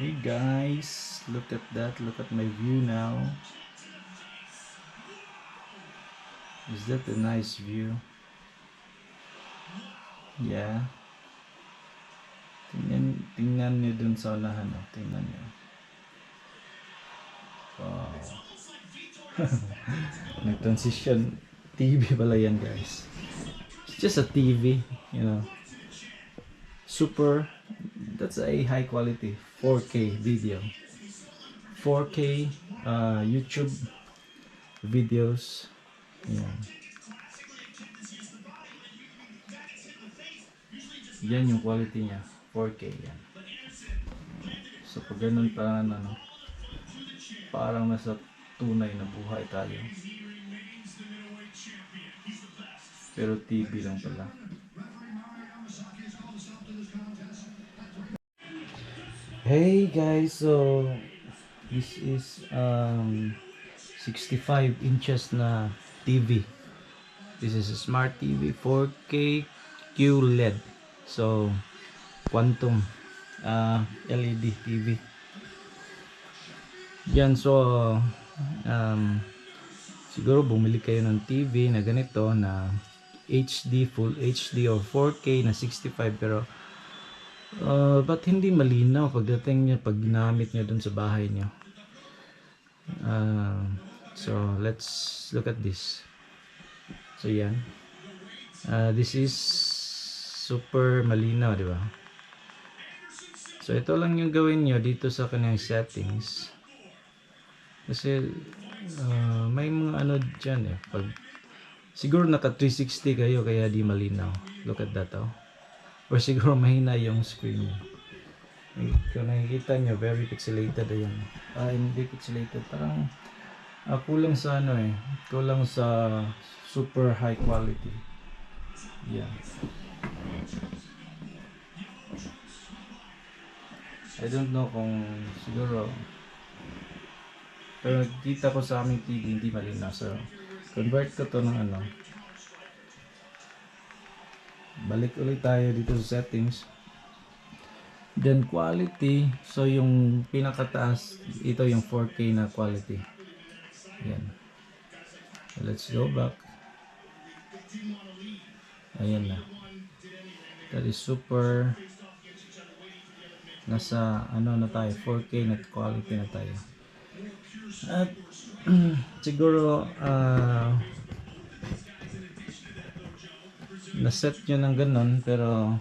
Hey guys, look at that, look at my view now. Is that a nice view? Yeah. Tingnan nyo dun sa unahan, oh. Tingnan nyo. Wow. Nag-transition. TV pala yan, guys. It's just a TV, you know. Super, that's a high quality 4K video. 4K YouTube videos. Yan. Yan yung quality niya. 4K yan. So pag ganun parang nasa tunay na buhay tayo. Pero TV lang pala. Hey guys, so this is 65 inches na TV. This is a smart TV 4K QLED. So quantum LED TV. Yan, so siguro bumili kayo ng TV na ganito na HD, Full HD or 4K na 65 pero ba't hindi malinaw pagdating niya pag ginamit niyo dun sa bahay niyo. So let's look at this. So yan, this is super malinaw, di ba? So ito lang yung gawin niyo dito sa kanyang settings, kasi may mga ano dyan pag siguro naka 360 kayo kaya di malinaw. Look at that, oh. Or siguro mahina yung screen niyo. Kung nakikita nyo, very pixelated ayan. Hindi pixelated, parang kulang sa kulang sa super high quality. Yeah. I don't know kung siguro, pero nakikita ko sa aming TV hindi malinaw. So convert ko to ng balik ulit tayo dito sa settings, then quality. So yung pinakataas ito yung 4K na quality. Yan. So, let's go back. Ayan na. That is super, nasa na tayo, 4K na quality na tayo. At siguro na-set nyo ng ganun, pero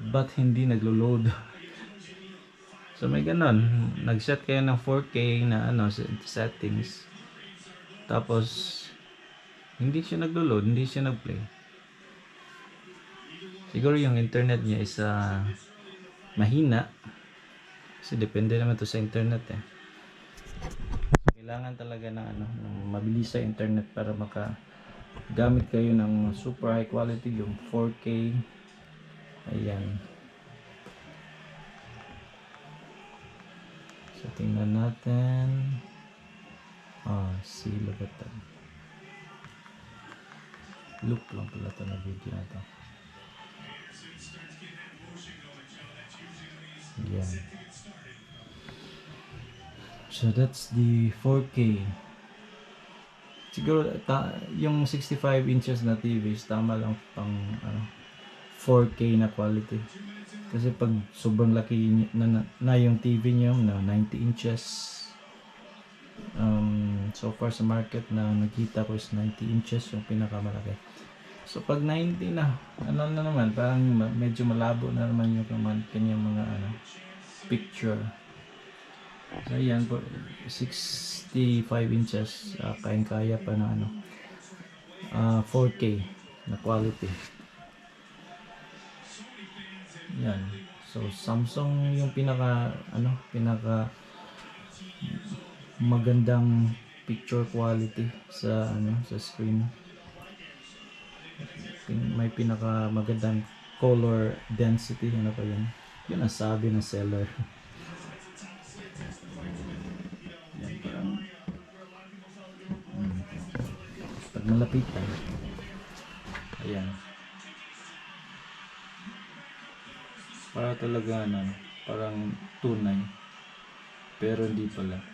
ba't hindi naglo-load? So may ganun, nag-set kayo ng 4K na settings, tapos hindi siya naglo-load, hindi siya nag-play. Siguro yung internet niya is mahina, kasi depende naman to sa internet Kailangan talaga ng mabilis sa internet para makagamit kayo ng super high quality, yung 4K. Ayan. So tingnan natin. See, look at that. Look lang pala ito na video na ito. Ayan. So that's the 4K. Siguro yung 65 inches na TV tama lang pang 4K na quality. Kasi pag sobrang laki na yung TV niyo na 90 inches, so far sa market na nakita ko is 90 inches yung pinakamalaki. So pag 90 na, naman, parang medyo malabo na naman yung kanyang mga picture. So yan po, 65 inches, kayang-kaya pa na 4K na quality. Yan. So Samsung yung pinaka magandang picture quality sa sa screen. May pinaka magandang color density, pa yun? Yun ang sabi ng seller. Yan, parang pag malapitan, ayan. Para talaga parang tunay. Pero hindi pala.